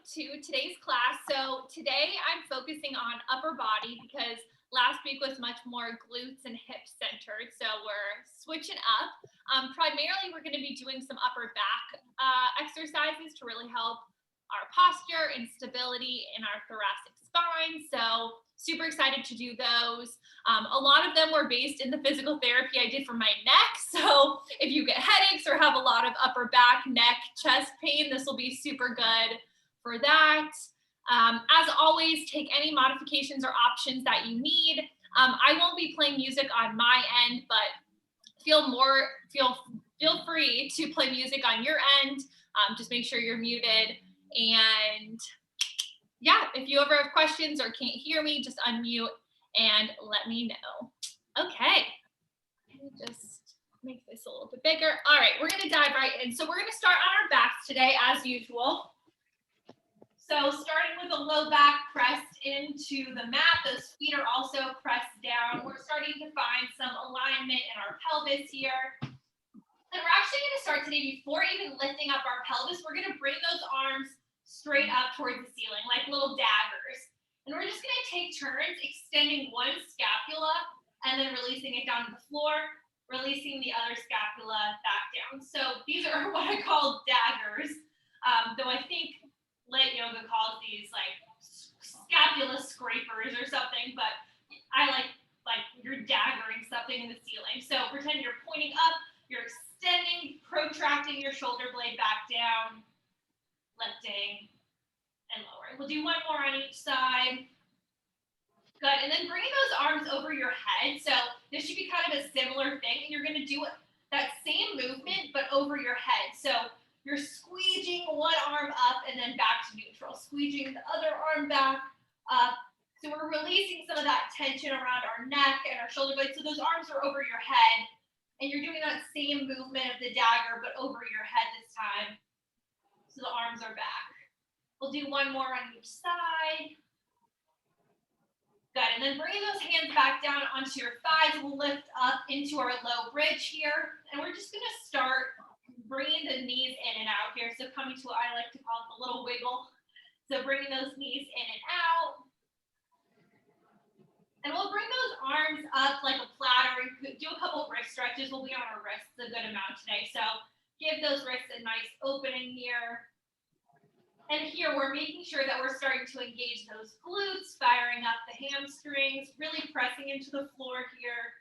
to today's class. So today I'm focusing on upper body because last week was much more glutes and hip centered. So we're switching up. Primarily, we're going to be doing some upper back exercises to really help our posture and stability in our thoracic spine. So super excited to do those. A lot of them were based in the physical therapy I did for my neck. So if you get headaches or have a lot of upper back, neck, chest pain, this will be super good for that. As always, take any modifications or options that you need. I won't be playing music on my end, but feel free to play music on your end. Just make sure you're muted. And yeah, if you ever have questions or can't hear me, just unmute and let me know. Okay, let me just make this a little bit bigger. All right, we're gonna dive right in. So we're gonna start on our backs today as usual. So starting with a low back pressed into the mat, those feet are also pressed down. We're starting to find some alignment in our pelvis here. And we're actually gonna start today, before even lifting up our pelvis, we're gonna bring those arms straight up towards the ceiling, like little daggers. And we're just gonna take turns extending one scapula and then releasing it down to the floor, releasing the other scapula back down. So these are what I call daggers, though I think lit yoga calls these like scapula scrapers or something, but I like you're daggering something in the ceiling. So pretend you're pointing up, you're extending, protracting your shoulder blade back down, lifting and lowering. We'll do one more on each side. Good, and then bringing those arms over your head. So this should be kind of a similar thing, and you're gonna do that same movement, but over your head. So you're squeeging one arm up and then back to neutral, squeeging the other arm back up. So we're releasing some of that tension around our neck and our shoulder blades. So those arms are over your head, and you're doing that same movement of the dagger, but over your head this time. So the arms are back. We'll do one more on each side. Good, and then bringing those hands back down onto your thighs, we'll lift up into our low bridge here. And we're just gonna start bringing the knees in and out here. So coming to what I like to call the little wiggle. So bringing those knees in and out. And we'll bring those arms up like a platter. Do a couple of wrist stretches. We'll be on our wrists a good amount today. So give those wrists a nice opening here. And here we're making sure that we're starting to engage those glutes, firing up the hamstrings, really pressing into the floor here.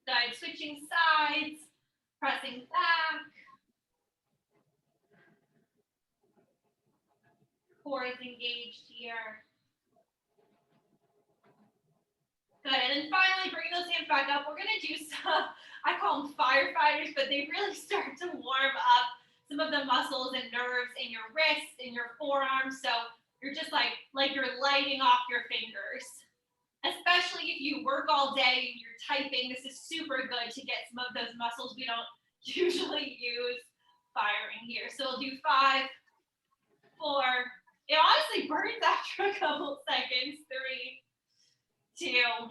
Good, switching sides, pressing back. Core is engaged here. Good, and then finally bringing those hands back up. We're gonna do some, I call them firefighters, but they really start to warm up some of the muscles and nerves in your wrists, in your forearms. So you're just like you're lighting off your fingers. Especially if you work all day and you're typing, this is super good to get some of those muscles we don't usually use firing here. So we'll do 5, 4, it honestly burns after a couple seconds, 3, 2, 1,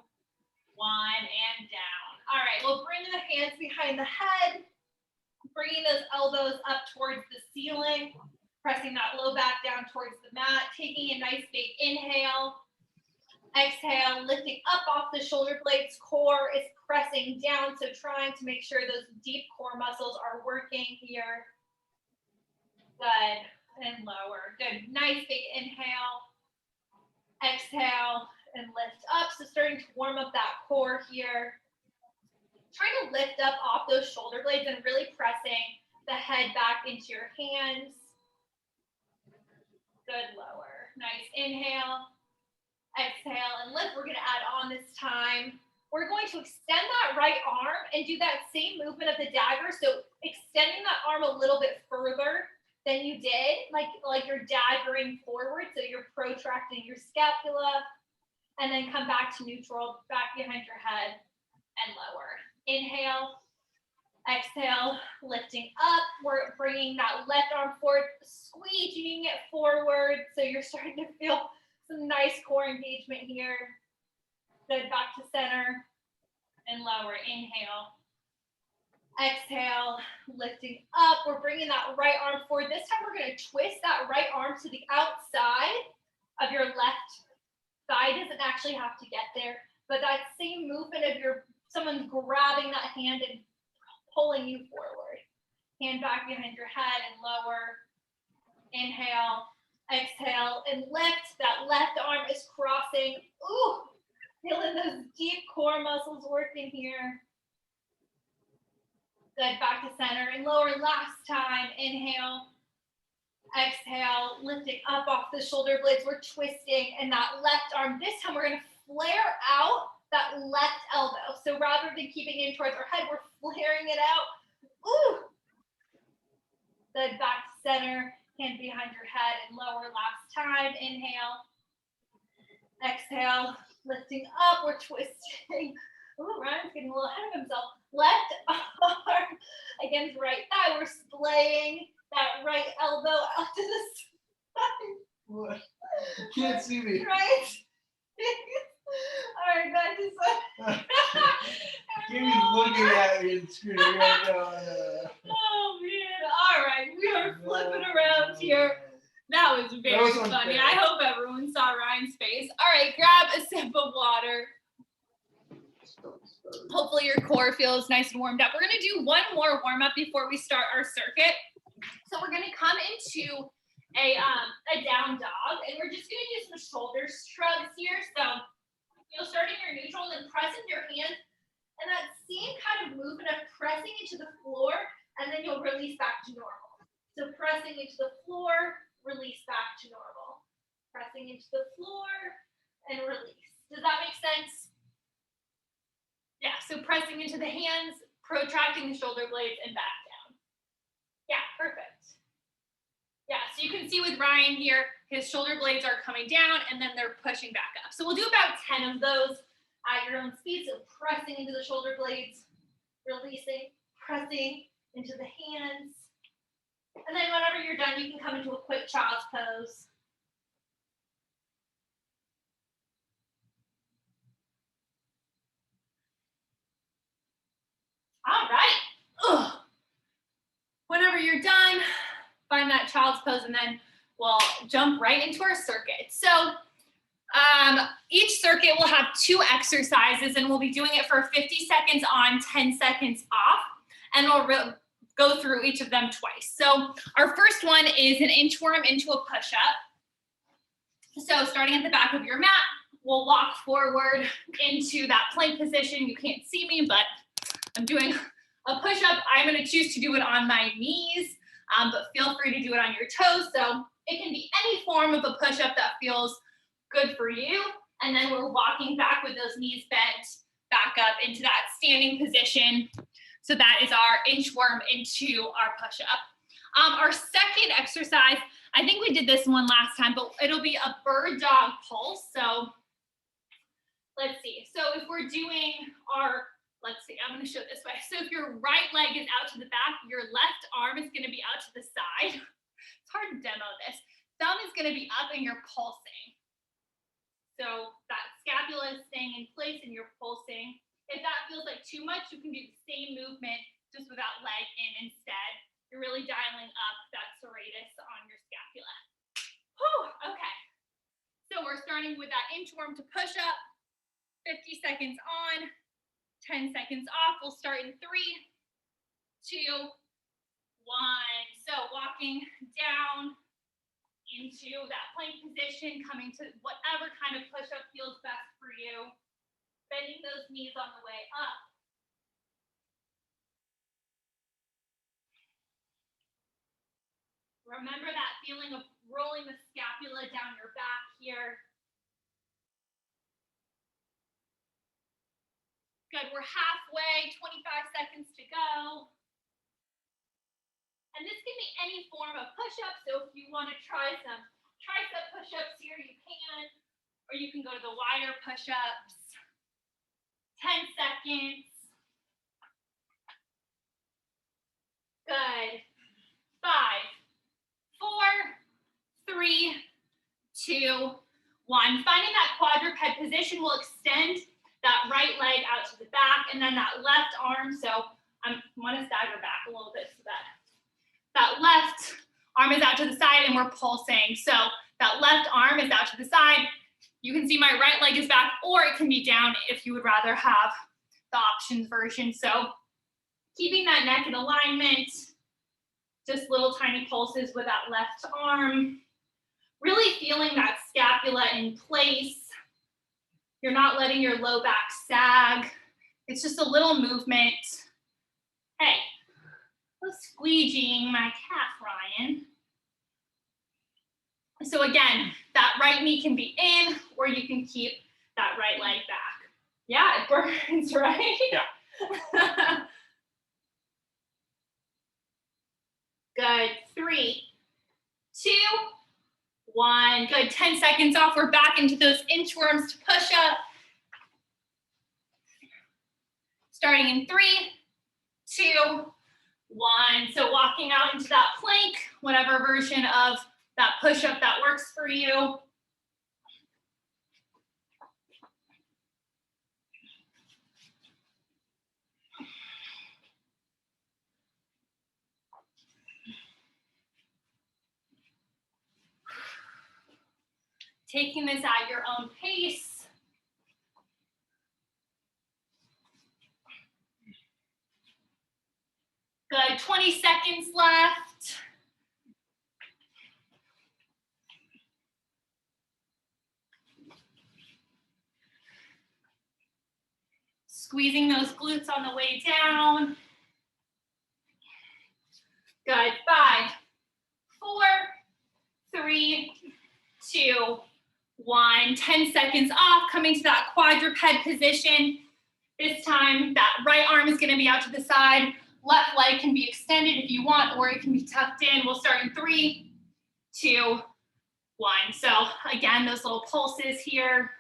and down. All right, we'll bring the hands behind the head, bringing those elbows up towards the ceiling, pressing that low back down towards the mat, taking a nice big inhale, exhale, lifting up off the shoulder blades, core is pressing down, so trying to make sure those deep core muscles are working here. Good, and lower. Good, nice big inhale, exhale, and lift up. So starting to warm up that core here. Trying to lift up off those shoulder blades and really pressing the head back into your hands. Good, lower. Nice inhale, exhale, and lift. We're gonna add on this time. We're going to extend that right arm and do that same movement of the dagger. So extending that arm a little bit further than you did, like you're daggering forward. So you're protracting your scapula, and then come back to neutral, back behind your head and lower. Inhale, exhale, lifting up. We're bringing that left arm forward, squeegeeing it forward. So you're starting to feel some nice core engagement here. Good, back to center and lower. Inhale, Exhale, lifting up. We're bringing that right arm forward. This time we're going to twist that right arm to the outside of your left thigh. It doesn't actually have to get there, but that same movement of someone grabbing that hand and pulling you forward. Hand back behind your head and lower. Inhale, exhale, and lift. That left arm is crossing. Ooh, feeling those deep core muscles working here. Good, back to center and lower last time. Inhale, exhale, lifting up off the shoulder blades. We're twisting, and that left arm, this time we're gonna flare out that left elbow. So rather than keeping in towards our head, we're flaring it out. Ooh. Good, back to center, hand behind your head and lower last time. Inhale, exhale, lifting up, we're twisting. Ooh, Ryan's getting a little ahead of himself. Left arm against right thigh. We're splaying that right elbow out to the side. What? You can't see me. Right? All right, back to side. Jamie's looking at me and screwing right now. Oh, man. All right, we are flipping around here. That was very funny. I hope everyone saw Ryan's face. All right, grab a sip of water. Hopefully your core feels nice and warmed up. We're gonna do one more warm up before we start our circuit. So we're gonna come into a down dog, and we're just gonna do some shoulder shrugs here. So you'll start in your neutral and then press into your hands, and that same kind of movement of pressing into the floor, and then you'll release back to normal. So pressing into the floor, release back to normal. Pressing into the floor and release. Does that make sense? Yeah, so pressing into the hands, protracting the shoulder blades, and back down. Yeah, perfect. Yeah, so you can see with Ryan here, his shoulder blades are coming down and then they're pushing back up. So we'll do about 10 of those at your own speed. So pressing into the shoulder blades, releasing, pressing into the hands. And then whenever you're done, you can come into a quick child's pose. All right. Ugh. Whenever you're done, find that child's pose, and then we'll jump right into our circuit. So each circuit will have 2 exercises, and we'll be doing it for 50 seconds on, 10 seconds off, and we'll go through each of them twice. So our first one is an inchworm into a push-up. So starting at the back of your mat, we'll walk forward into that plank position. You can't see me, but I'm doing a push-up. I'm going to choose to do it on my knees, but feel free to do it on your toes. So it can be any form of a push-up that feels good for you. And then we're walking back with those knees bent back up into that standing position. So that is our inchworm into our push-up. Our second exercise, I think we did this one last time, but it'll be a bird dog pulse. So let's see. So if we're doing our, let's see, I'm going to show this way. So if your right leg is out to the back, your left arm is going to be out to the side. It's hard to demo this. Thumb is going to be up and you're pulsing. So that scapula is staying in place and you're pulsing. If that feels like too much, you can do the same movement just without leg in instead. You're really dialing up that serratus on your scapula. Whew, okay. So we're starting with that inchworm to push up. 50 seconds on, 10 seconds off. We'll start in 3, 2, 1. So walking down into that plank position, coming to whatever kind of push-up feels best for you. Bending those knees on the way up. Remember that feeling of rolling the scapula down your back here. Good, we're halfway, 25 seconds to go. And this can be any form of push-up, so if you want to try some tricep push-ups here, you can, or you can go to the wider push-ups. 10 seconds. Good. 5, 4, 3, 2, 1. Finding that quadruped position will extend that right leg out to the back, and then that left arm, so I want to stagger back a little bit so that left arm is out to the side and we're pulsing. So that left arm is out to the side. You can see my right leg is back, or it can be down if you would rather have the options version. So keeping that neck in alignment, just little tiny pulses with that left arm. Really feeling that scapula in place. You're not letting your low back sag. It's just a little movement. Hey, I'm squeegeeing my calf, Ryan. So again, that right knee can be in, or you can keep that right leg back. Yeah, it burns, right? Yeah. Good. 3, 2, 1. Good. 10 seconds off. We're back into those inchworms to push up. Starting in 3, 2, 1. So walking out into that plank, whatever version of that push-up that works for you. Taking this at your own pace. Good, 20 seconds left. Squeezing those glutes on the way down. Good, 5, 4, 3, 2, 1. 10 seconds off, coming to that quadruped position. This time, that right arm is gonna be out to the side. Left leg can be extended if you want, or it can be tucked in. We'll start in 3, 2, 1. So again, those little pulses here.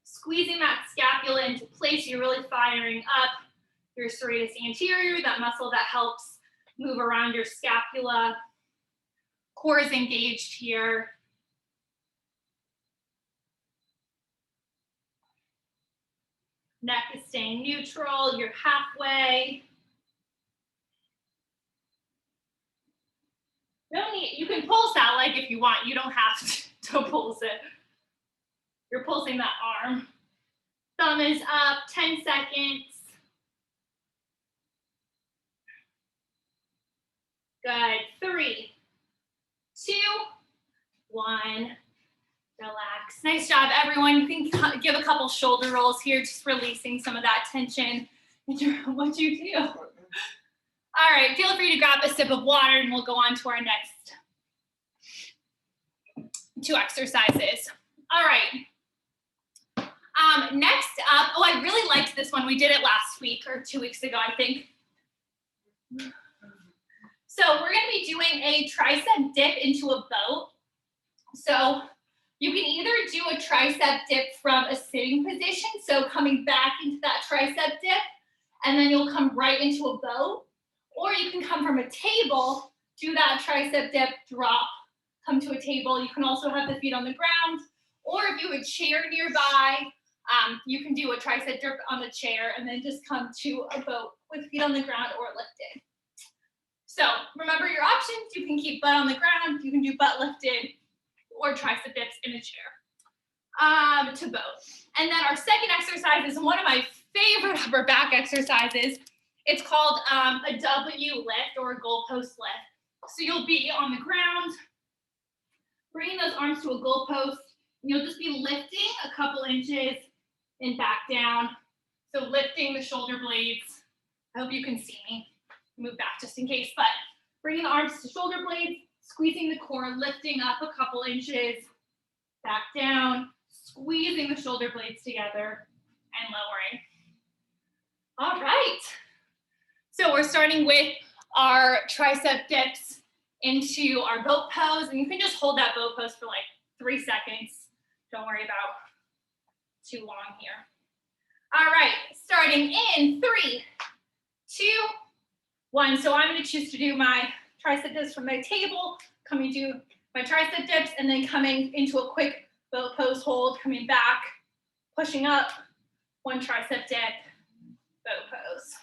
Squeezing that scapula into place, you're really firing up your serratus anterior, that muscle that helps move around your scapula. Core is engaged here. Neck is staying neutral, you're halfway. No need, you can pulse that leg if you want, you don't have to pulse it. You're pulsing that arm. Thumb is up, 10 seconds. Good, 3, 2, 1. Relax. Nice job, everyone. You can give a couple shoulder rolls here, just releasing some of that tension into what you do. All right, feel free to grab a sip of water and we'll go on to our next 2 exercises. All right. Next up, oh, I really liked this one. We did it last week or 2 weeks ago, I think. So we're gonna be doing a tricep dip into a boat. So you can either do a tricep dip from a sitting position, so coming back into that tricep dip, and then you'll come right into a boat, or you can come from a table, do that tricep dip, drop, come to a table. You can also have the feet on the ground, or if you have a chair nearby, you can do a tricep dip on the chair and then just come to a boat with feet on the ground or lifted. So remember your options. You can keep butt on the ground, you can do butt lifted, or tricep dips in a chair, to both. And then our second exercise is one of my favorite upper back exercises. It's called a W lift or a goalpost lift. So you'll be on the ground, bringing those arms to a goalpost, and you'll just be lifting a couple inches and back down. So lifting the shoulder blades. I hope you can see me. Move back just in case, but bringing the arms to shoulder blades, squeezing the core, lifting up a couple inches, back down, squeezing the shoulder blades together, and lowering. All right. So we're starting with our tricep dips into our boat pose, and you can just hold that boat pose for like 3 seconds. Don't worry about too long here. All right, starting in 3, 2, 1. So I'm going to choose to do my tricep dips from my table, coming to my tricep dips, and then coming into a quick boat pose hold, coming back, pushing up, 1 tricep dip, boat pose.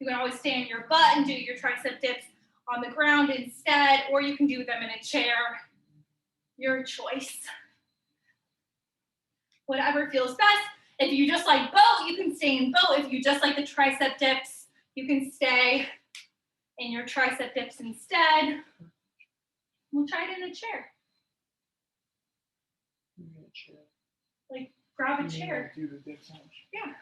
You can always stay on your butt and do your tricep dips on the ground instead, or you can do them in a chair. Your choice. Whatever feels best. If you just like both, you can stay in both. If you just like the tricep dips, you can stay in your tricep dips instead. We'll try it in a chair. Like grab a chair. Do the dips. Yeah.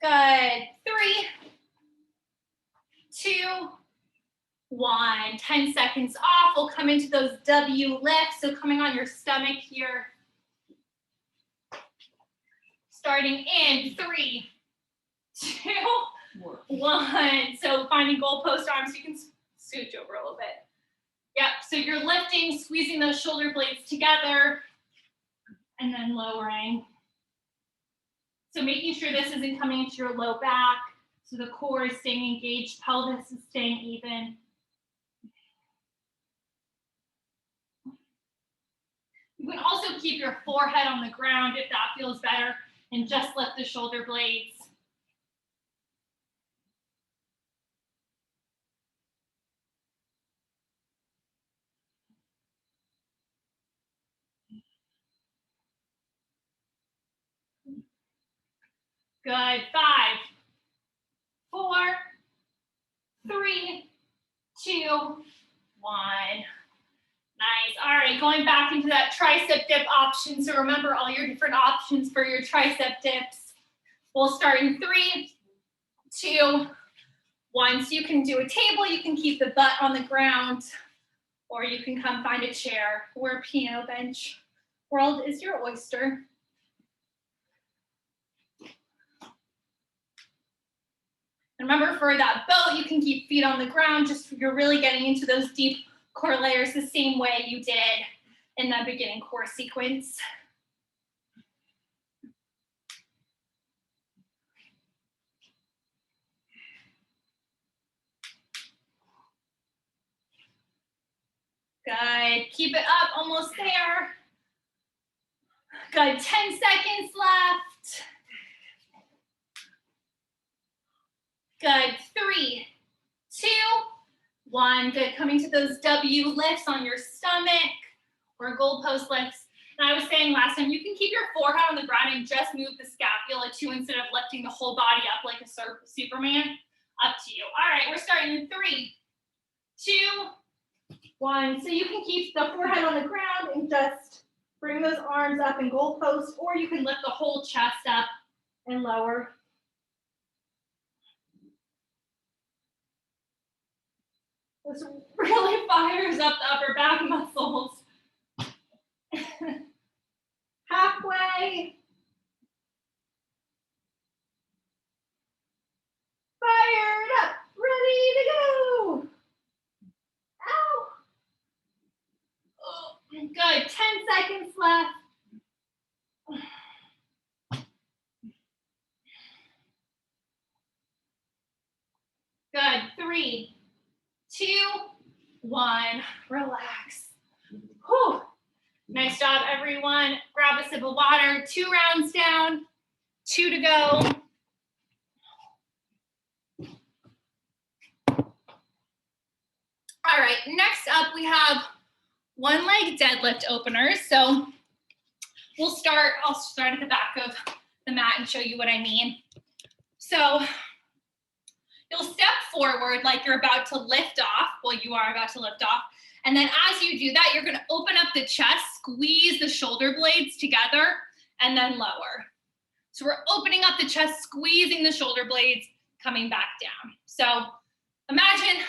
Good. 3, 2, 1. 10 seconds off. We'll come into those W lifts. So coming on your stomach here. Starting in 3, 2, 1. So finding goalpost arms, you can scooch over a little bit. Yep, so you're lifting, squeezing those shoulder blades together, and then lowering. So making sure this isn't coming into your low back, so the core is staying engaged, pelvis is staying even. You can also keep your forehead on the ground if that feels better, and just lift the shoulder blades. Good. 5, 4, 3, 2, 1. Nice. All right, going back into that tricep dip option. So remember all your different options for your tricep dips. We'll start in 3, 2, 1. So you can do a table, you can keep the butt on the ground, or you can come find a chair or a piano bench. World is your oyster. Remember, for that boat, you can keep feet on the ground, just you're really getting into those deep core layers the same way you did in that beginning core sequence. Good. Keep it up, almost there. Good. 10 seconds left. Good. 3, 2, 1. Good. Coming to those W lifts on your stomach or goalpost lifts. And I was saying last time, you can keep your forehead on the ground and just move the scapula too instead of lifting the whole body up like a Superman. Up to you. All right, we're starting in 3, 2, 1. So you can keep the forehead on the ground and just bring those arms up in goalpost, or you can lift the whole chest up and lower. This really fires up the upper back muscles. Halfway. Fired up, ready to go. Ow. Oh, good, 10 seconds left. Good, 3, 2, 1, relax. Whew. Nice job, everyone. Grab a sip of water. 2 rounds down, 2 to go. All right, next up we have one leg deadlift openers. So I'll start at the back of the mat and show you what I mean. So you'll step forward like you're about to lift off. Well, you are about to lift off. And then as you do that, you're gonna open up the chest, squeeze the shoulder blades together, and then lower. So we're opening up the chest, squeezing the shoulder blades, coming back down. So imagine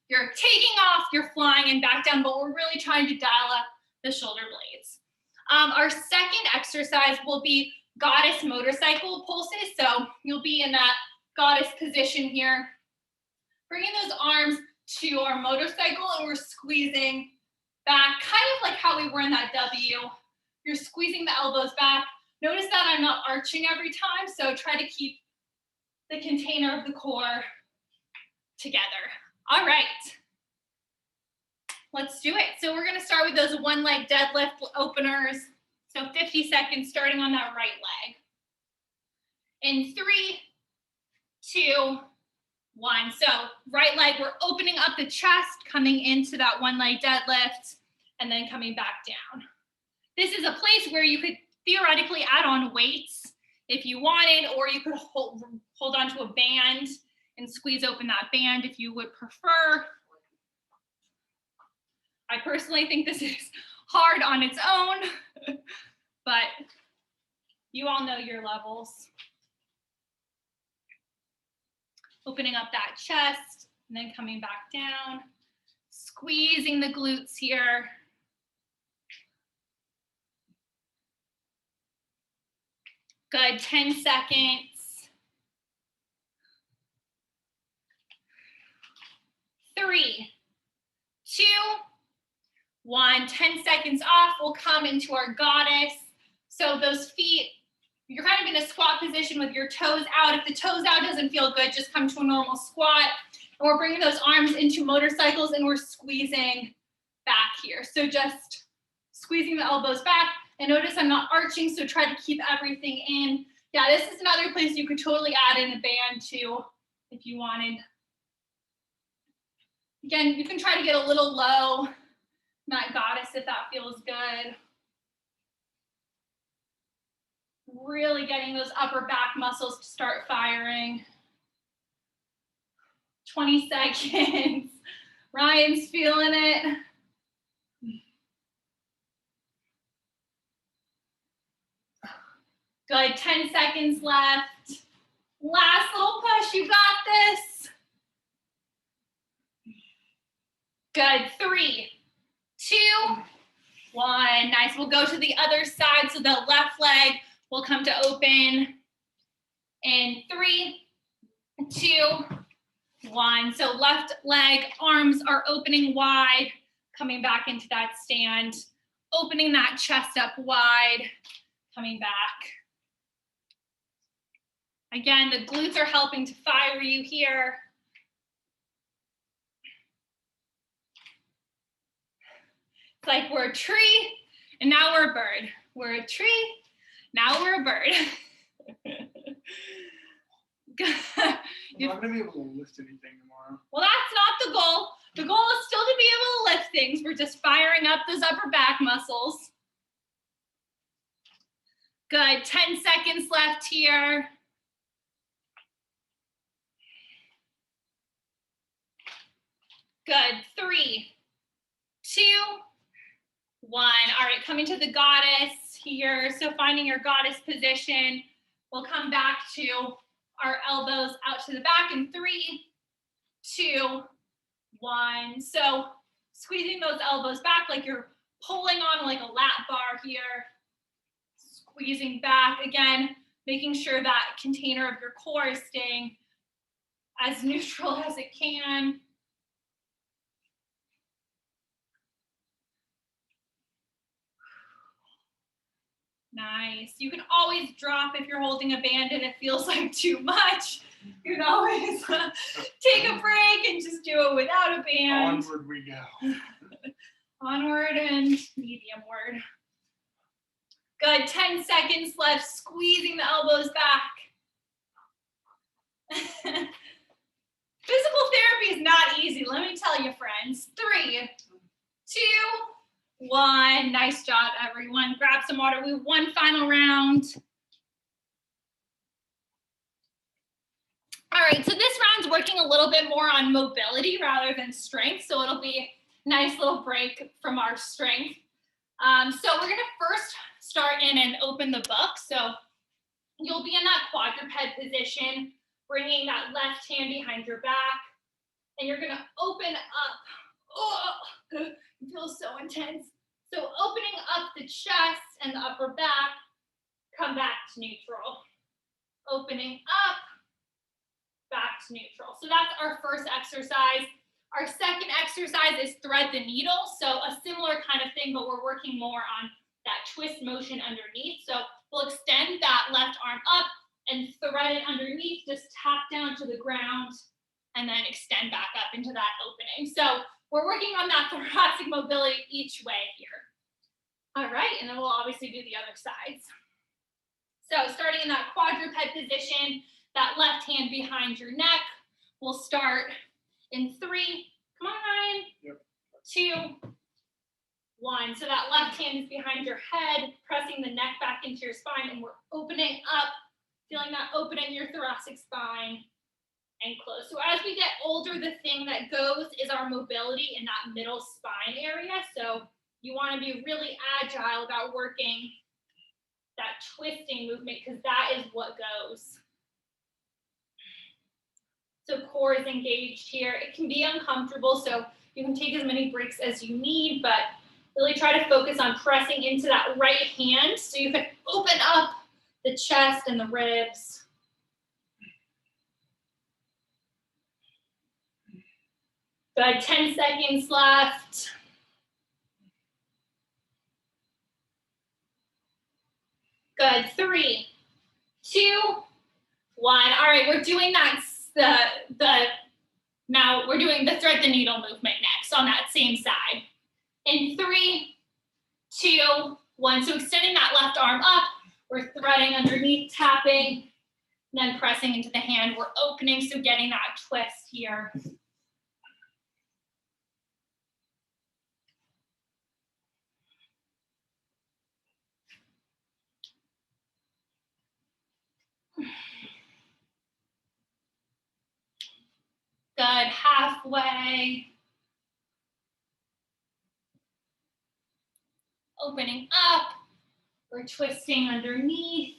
you're taking off, you're flying and back down, but we're really trying to dial up the shoulder blades. Our second exercise will be goddess motorcycle pulses. So you'll be in that goddess position here, bringing those arms to our motorcycle, and we're squeezing back, kind of like how we were in that W. You're squeezing the elbows back. Notice that I'm not arching every time, so try to keep the container of the core together. All right, let's do it. So we're gonna start with those one leg deadlift openers. So 50 seconds starting on that right leg. In 3, 2, 1. So right leg, we're opening up the chest, coming into that one leg deadlift, and then coming back down. This is a place where you could theoretically add on weights if you wanted, or you could hold onto a band and squeeze open that band if you would prefer. I personally think this is hard on its own, but you all know your levels. Opening up that chest and then coming back down, squeezing the glutes here. Good, 10 seconds. 3, 2, 1. 10 seconds off. We'll come into our goddess. So those feet, you're kind of in a squat position with your toes out. If the toes out doesn't feel good, just come to a normal squat. And we're bringing those arms into motorcycles and we're squeezing back here. So just squeezing the elbows back. And notice I'm not arching, so try to keep everything in. Yeah, this is another place you could totally add in a band too, if you wanted. Again, you can try to get a little low in that goddess if that feels good. Really getting those upper back muscles to start firing. 20 seconds. Ryan's feeling it. Good, 10 seconds left. Last little push, you got this. Good, 3, 2, 1. Nice, we'll go to the other side. So the left leg will come to open in 3, 2, 1. So left leg, arms are opening wide, coming back into that stand, opening that chest up wide, coming back. Again, the glutes are helping to fire you here. It's like we're a tree, and now we're a bird. We're a tree, now we're a bird. I'm not gonna be able to lift anything tomorrow. Well, that's not the goal. The goal is still to be able to lift things. We're just firing up those upper back muscles. Good, 10 seconds left here. Good, 3, 2, 1. All right, coming to the goddess here. So finding your goddess position. We'll come back to our elbows out to the back in 3, 2, 1. So squeezing those elbows back like you're pulling on like a lat bar here. Squeezing back again, making sure that container of your core is staying as neutral as it can. Nice. You can always drop if you're holding a band and it feels like too much. You can always take a break and just do it without a band. Onward we go. Onward and mediumward. Good, 10 seconds left, squeezing the elbows back. Physical therapy is not easy, let me tell you, friends. 3, 2, 1. Nice job, everyone. Grab some water. We have one final round. All right, so this round's working a little bit more on mobility rather than strength, so it'll be a nice little break from our strength. So we're gonna first start in and open the book. So you'll be in that quadruped position, bringing that left hand behind your back, and you're gonna open up. Oh, it feels so intense. So opening up the chest and the upper back, come back to neutral. Opening up, back to neutral. So that's our first exercise. Our second exercise is thread the needle. So a similar kind of thing, but we're working more on that twist motion underneath. So we'll extend that left arm up and thread it underneath, just tap down to the ground and then extend back up into that opening. So we're working on that thoracic mobility each way here. All right, and then we'll obviously do the other sides. So starting in that quadruped position, that left hand behind your neck. We'll start in 3. Come on, Ryan. Yep. 2, 1. So that left hand is behind your head, pressing the neck back into your spine, and we're opening up, feeling that open in your thoracic spine and close. So as we get older, the thing that goes is our mobility in that middle spine area. So you want to be really agile about working that twisting movement, because that is what goes. So core is engaged here. It can be uncomfortable, so you can take as many breaks as you need, but really try to focus on pressing into that right hand so you can open up the chest and the ribs. Good, 10 seconds left. Good, 3, 2, 1. All right, we're doing that, now we're doing the thread the needle movement next on that same side. In 3, 2, 1. So extending that left arm up, we're threading underneath, tapping, and then pressing into the hand. We're opening, so getting that twist here. Good, halfway. Opening up, we're twisting underneath.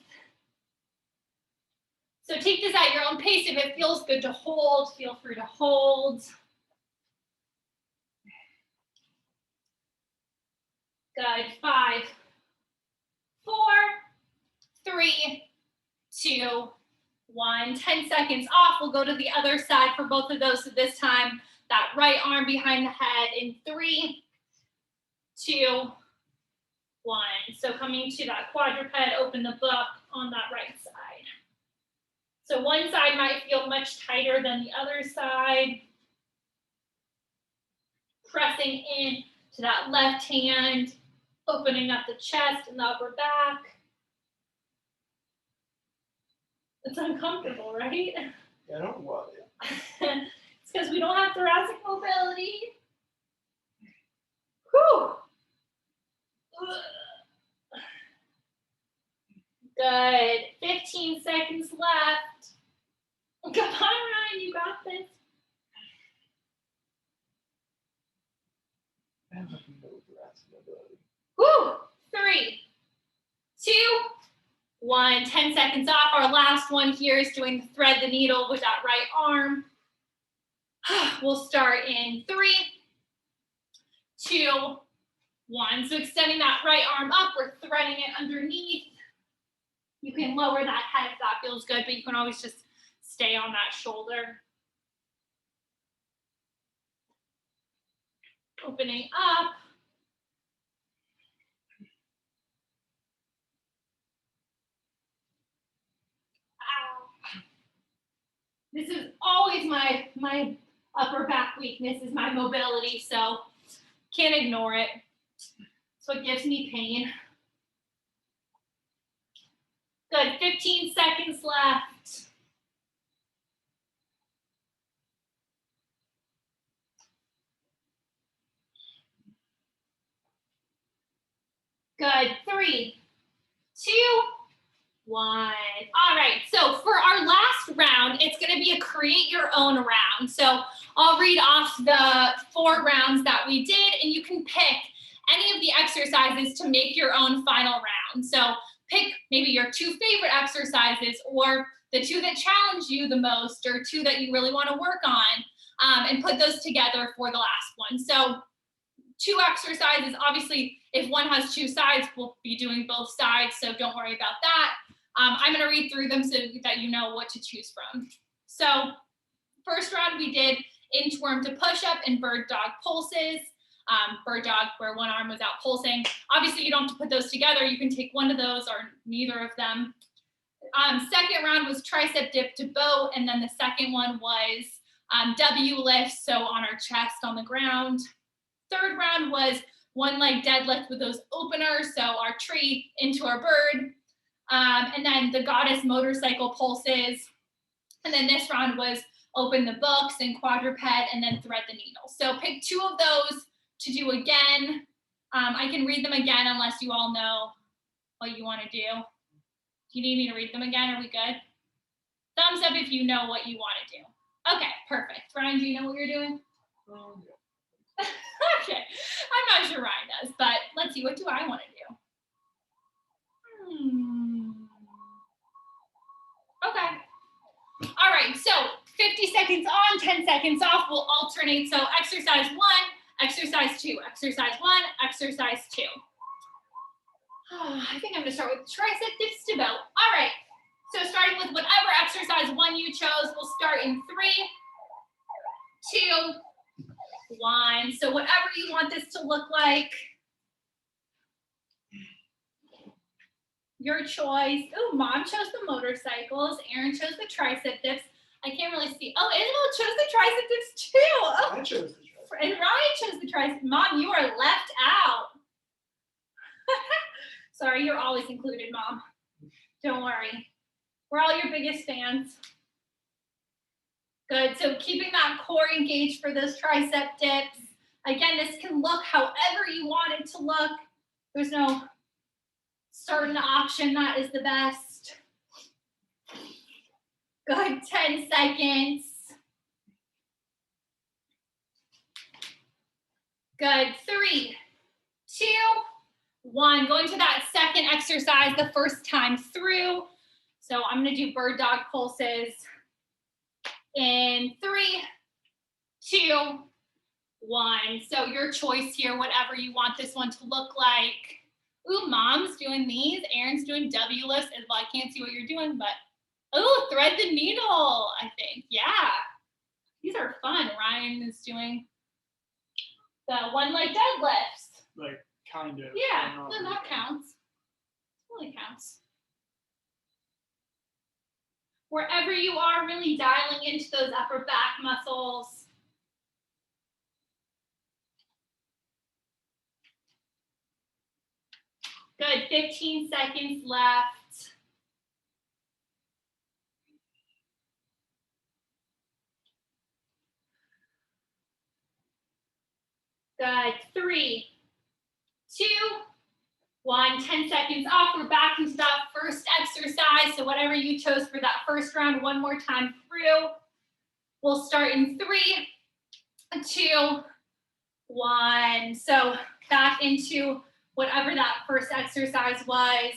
So take this at your own pace. If it feels good to hold, feel free to hold. Good, 5, 4, 3, 2, 1. 10 seconds off. We'll go to the other side for both of those. So this time, that right arm behind the head in 3, 2, 1. So coming to that quadruped, open the book on that right side. So one side might feel much tighter than the other side. Pressing in to that left hand, opening up the chest and the upper back. It's uncomfortable, right? Yeah, I don't want it. It's because we don't have thoracic mobility. Whew. Good. 15 seconds left. Come on, Ryan, you got this. I have no thoracic mobility. Woo! 3, 2, 1. 10 seconds off. Our last one here is doing the thread the needle with that right arm. We'll start in 3, 2, 1. So extending that right arm up, we're threading it underneath. You can lower that head if that feels good, but you can always just stay on that shoulder. Opening up. Ow. This is always my upper back weakness, is my mobility, so can't ignore it. It's what gives me pain. Good, 15 seconds left. Good, 3, 2, 1. All right, so for our last round, it's gonna be a create your own round. So I'll read off the 4 rounds that we did, and you can pick any of the exercises to make your own final round. So pick maybe your 2 favorite exercises, or the 2 that challenge you the most, or 2 that you really want to work on, and put those together for the last one. So 2 exercises, obviously, if one has 2 sides, we'll be doing both sides, so don't worry about that. I'm going to read through them so that you know what to choose from. So first round, we did inchworm to push-up and BirdDog pulses. BirdDog, where one arm was out pulsing. Obviously, you don't have to put those together. You can take one of those or neither of them. Second round was tricep dip to boat, and then the second one was W lifts, so on our chest on the ground. Third round was one leg deadlift with those openers, so our tree into our bird. And then the goddess motorcycle pulses. And then this round was open the books and quadruped and then thread the needle. So pick 2 of those to do again. I can read them again unless you all know what you want to do. Do you need me to read them again? Are we good? Thumbs up if you know what you want to do. Okay, perfect. Ryan, do you know what you're doing? Okay, I'm not sure Ryan does, but let's see, what do I want to do? Okay. All right, so 50 seconds on, 10 seconds off. We'll alternate. So exercise 1, exercise 2, exercise 1, exercise 2. I think I'm gonna start with tricep dips to belt. All right, so starting with whatever exercise 1 you chose, we'll start in 3, 2, 1. So whatever you want this to look like, your choice. Oh, Mom chose the motorcycles. Aaron chose the tricep dips. I can't really see. Oh, Isabel chose the tricep dips too. Oh, I chose the tricep. and Ryan chose the tricep. Mom, you are left out. Sorry, you're always included, Mom. Don't worry. We're all your biggest fans. Good, so keeping that core engaged for those tricep dips. Again, this can look however you want it to look. There's no certain option that is the best. Good, 10 seconds. Good, 3, 2, 1. Going to that second exercise the first time through. So I'm gonna do bird dog pulses in 3, 2, 1. So your choice here, whatever you want this one to look like. Ooh, Mom's doing these. Aaron's doing W lifts. Well, I can't see what you're doing, but oh, thread the needle, I think. Yeah, these are fun. Ryan is doing the 1 leg deadlifts. Like, kind of. Yeah, no, that counts. Totally counts. Wherever you are, really dialing into those upper back muscles. Good, 15 seconds left. Good, 3, 2, 1, 10 seconds off. We're back into that first exercise. So whatever you chose for that first round, 1 more time through. We'll start in 3, 2, 1. So back into whatever that first exercise was.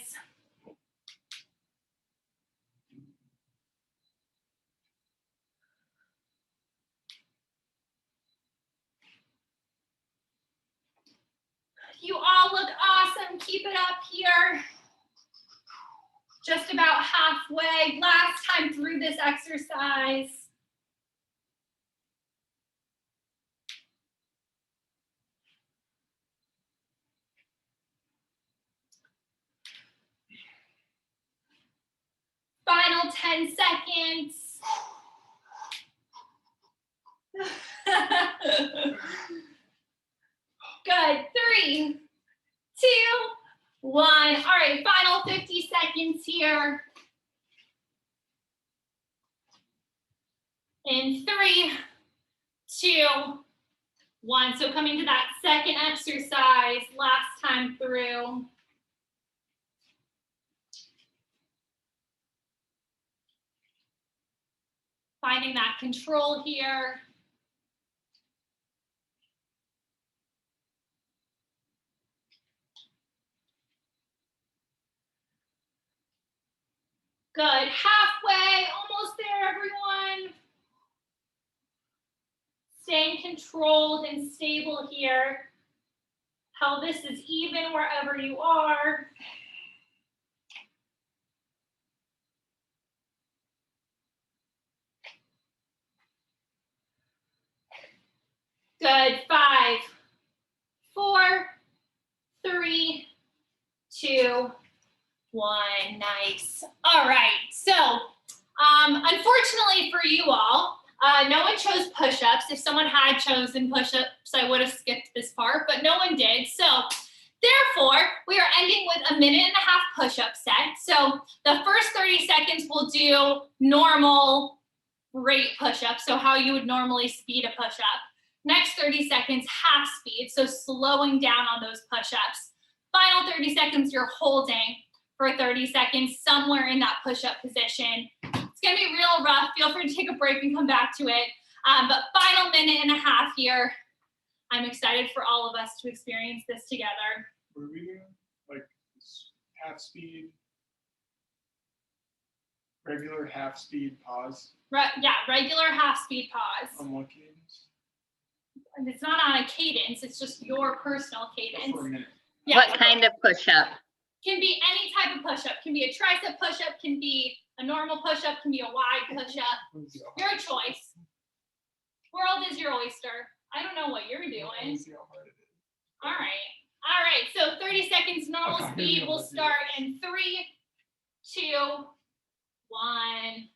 You all look awesome. Keep it up here. Just about halfway. Last time through this exercise. Final 10 seconds. Good, 3, 2, 1. All right, final 50 seconds here. In 3, 2, 1. So coming to that second exercise, last time through. Finding that control here. Good, halfway, almost there, everyone. Staying controlled and stable here. Pelvis is even wherever you are. Good, 5, 4, 3, 2, 1. Nice. All right, so unfortunately for you all, no one chose push-ups. If someone had chosen push-ups, I would have skipped this part, but no one did. So Therefore, we are ending with a 1.5 minute push-up set. So the first 30 seconds we'll do normal rate push-up, so how you would normally speed a push-up. Next 30 seconds, half speed, so slowing down on those push-ups. Final 30 seconds, you're holding for 30 seconds somewhere in that push-up position. It's gonna be real rough. Feel free to take a break and come back to it. But final 1.5 minutes here. I'm excited for all of us to experience this together. What are we doing? Like half speed, regular half speed pause? Yeah, regular half speed pause. On what cadence? And it's not on a cadence, it's just your personal cadence. For a minute. Yeah. What kind of push-up? Can be any type of push-up. Can be a tricep push-up, can be a normal push-up, can be a wide push-up. Your choice. World is your oyster. I don't know what you're doing. All right, so 30 seconds normal speed. We'll start in 3, 2, 1.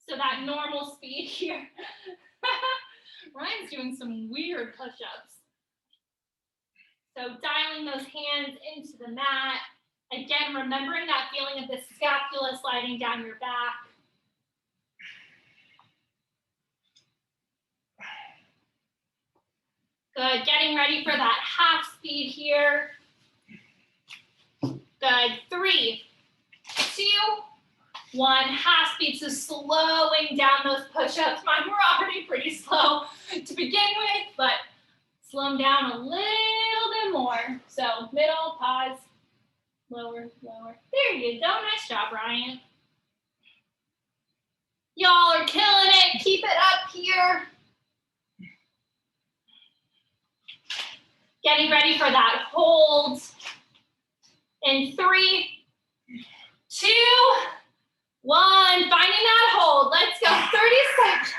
So that normal speed here. Ryan's doing some weird push-ups. So dialing those hands into the mat. Again, remembering that feeling of the scapula sliding down your back. Good, getting ready for that half speed here. Good, 3, 2, 1, half speed. So slowing down those push-ups. Mine were already pretty slow to begin with, but slow them down a little bit more. So middle, pause, lower, lower. There you go, nice job, Ryan. Y'all are killing it, keep it up here. Getting ready for that hold. In 3, 2, 1. Finding that hold. Let's go. 30 seconds.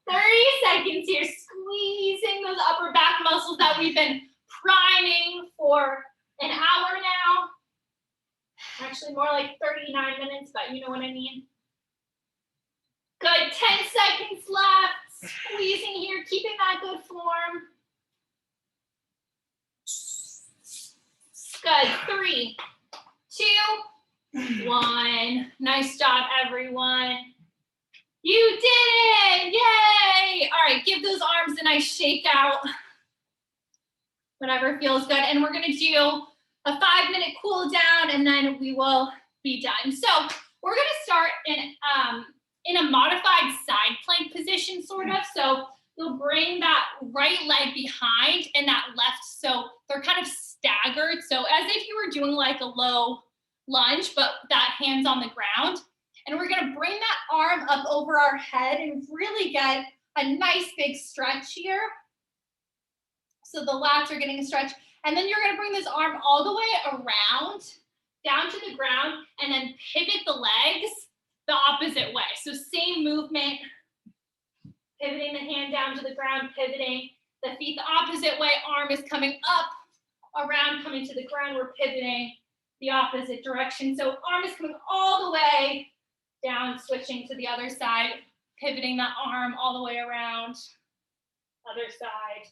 30 seconds here. Squeezing those upper back muscles that we've been priming for an hour now. Actually, more like 39 minutes, but you know what I mean. Good. 10 seconds left. Squeezing here, keeping that good form. Good, 3, 2, 1. Nice job, everyone. You did it, yay. All right, give those arms a nice shake out. Whatever feels good. And we're gonna do a 5-minute cool down and then we will be done. So we're gonna start in a modified side plank position, sort of. So you'll bring that right leg behind and that left, so they're kind of staggered. So as if you were doing like a low lunge, but that hand's on the ground. And we're gonna bring that arm up over our head and really get a nice big stretch here. So the lats are getting a stretch. And then you're gonna bring this arm all the way around, down to the ground, and then pivot the legs the opposite way. So same movement, pivoting the hand down to the ground, pivoting the feet the opposite way, arm is coming up, around, coming to the ground, we're pivoting the opposite direction. So arm is coming all the way down, switching to the other side, pivoting that arm all the way around, other side.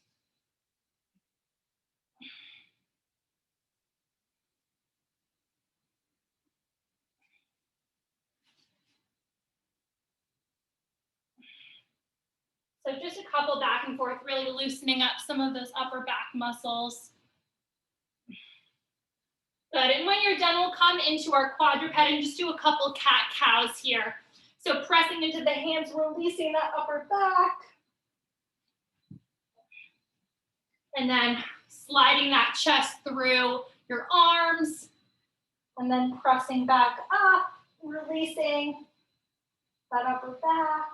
So just a couple back and forth, really loosening up some of those upper back muscles. Good, and when you're done, we'll come into our quadruped and just do a couple cat-cows here. So pressing into the hands, releasing that upper back. And then sliding that chest through your arms. And then pressing back up, releasing that upper back.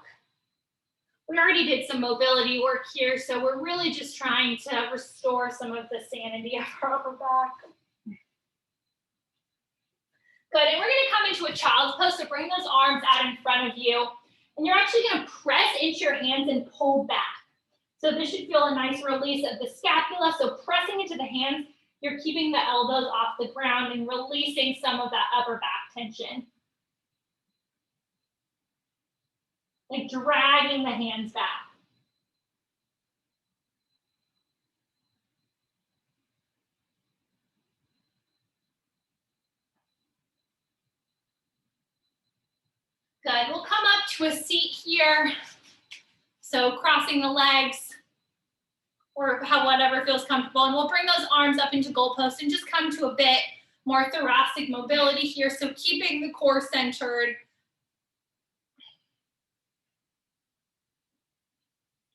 We already did some mobility work here, so we're really just trying to restore some of the sanity of our upper back. Good, and we're gonna come into a child's pose, so bring those arms out in front of you, and you're actually gonna press into your hands and pull back. So this should feel a nice release of the scapula, so pressing into the hands, you're keeping the elbows off the ground and releasing some of that upper back tension. Like dragging the hands back. Good. We'll come up to a seat here. So crossing the legs or whatever feels comfortable. And we'll bring those arms up into goalposts and just come to a bit more thoracic mobility here. So keeping the core centered.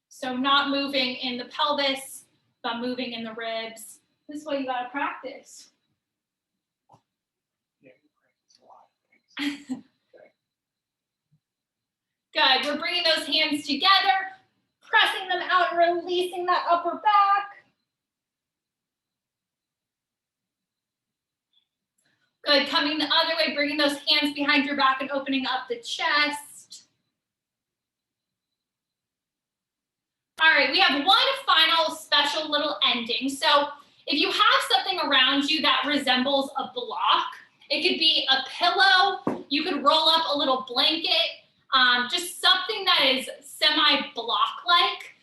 So not moving in the pelvis, but moving in the ribs. This is what you gotta practice. Yeah, you practice a lot. Good, we're bringing those hands together, pressing them out and releasing that upper back. Good, coming the other way, bringing those hands behind your back and opening up the chest. All right, we have one final special little ending. So if you have something around you that resembles a block, it could be a pillow, you could roll up a little blanket, just something that is semi-block-like.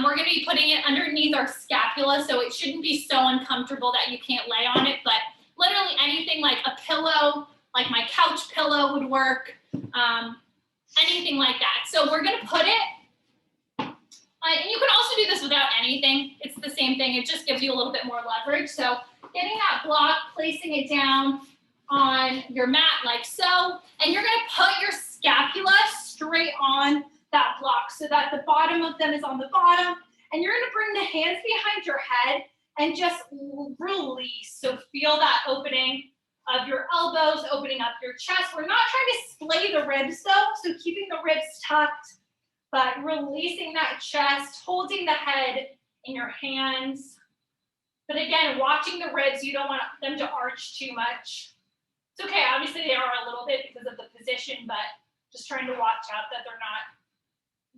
We're gonna be putting it underneath our scapula, so it shouldn't be so uncomfortable that you can't lay on it, but literally anything like a pillow, like my couch pillow would work, anything like that. So we're gonna put it, and you can also do this without anything. It's the same thing, it just gives you a little bit more leverage. So getting that block, placing it down on your mat like so, and you're gonna put your scapula straight on that block so that the bottom of them is on the bottom, and you're gonna bring the hands behind your head and just release. So feel that opening of your elbows, opening up your chest. We're not trying to splay the ribs though, so keeping the ribs tucked, but releasing that chest, holding the head in your hands. But again, watching the ribs, you don't want them to arch too much. It's okay, obviously they are a little bit because of the position, but just trying to watch out that they're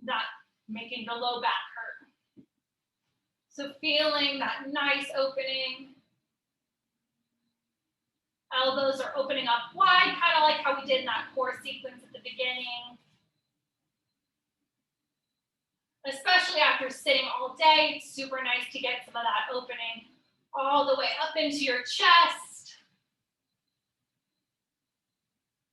not making the low back hurt. So feeling that nice opening. Elbows are opening up wide, kind of like how we did in that core sequence at the beginning. Especially after sitting all day, it's super nice to get some of that opening all the way up into your chest.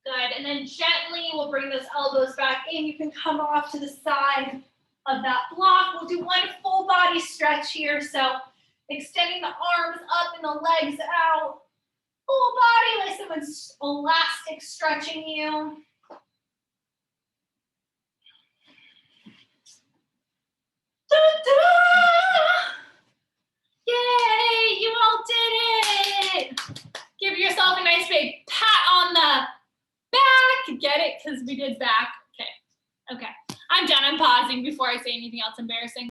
Good, and then gently we'll bring those elbows back in. You can come off to the side of that block. We'll do one full body stretch here. So extending the arms up and the legs out. Full body, like someone's elastic stretching you. Ta-da! Yay, you all did it. Give yourself a nice big pat on the back. Get it? Because we did back. Okay. I'm done. I'm pausing before I say anything else embarrassing.